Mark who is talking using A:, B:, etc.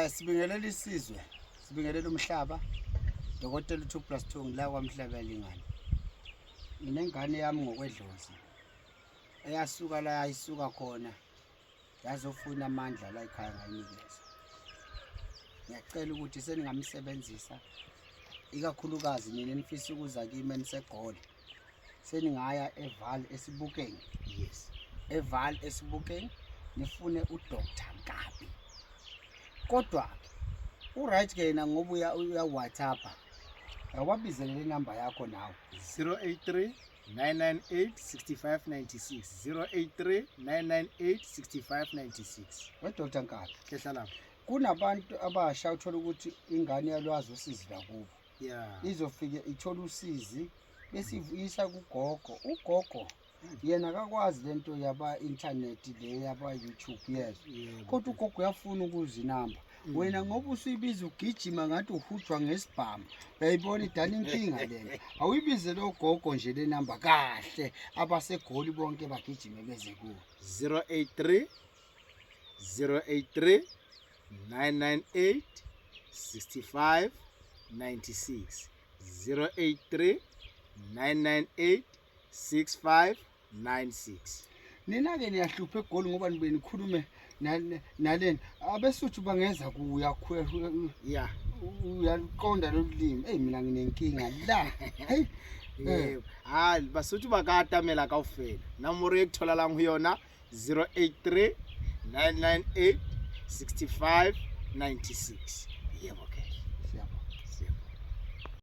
A: Sibingelela isizwe, sibingelela umhlaba. Dokotela 2+2 ngila kwaMhlaba elingani. Nginengane yami ngokwedlozi. Eyasuka la ayisuka khona. Yazofuna amandla la ekhaya ngayinikeza. Ngiyacela ukuthi seningamsebenzisa ikakhulukazi nina nifisa ukuza kimi enisegoli. Seningaya eVal esibukeni.
B: Yes.
A: Eval esibukeni nifune uDr. Nkabi. Kodwa uright ke na ngoba uya WhatsApp. Awabizele le number yakho nawe
B: 083 998 6596 083 998 6596.
A: weDr. Nkabi.
B: Hlehla lapho.
A: Kunabantu abasha uthola ukuthi ingane yalwazi usizi lakubo.
B: Yeah.
A: Izofike ithola usizi bese ivuyisa kugogo. Ugogo yena akakwazi lento yaba internet le yaba YouTube yes. Kodwa ugogo uyafuna ukuzinamba. Wena ngoba usuyibiza ugijima ngathi uhujwa ngesibhamu. Uyayibona idala inkinga lena. Awuyibize lo gogo nje le number kahle abasegoli bonke bagijime beze kuwe.
B: 083 083 998 65 96 083 998 6596.
A: Nina ke niyahlupha egoli ngoba nibe nikhulume nalena abesuthu bangeza kuya
B: Yeah.
A: uyaqonda lolimi mina nginenkinga la hey
B: hayi basuthu bakatamela kaufela nomoro ekuthola la nguyona 083 998 65 96. Yebo.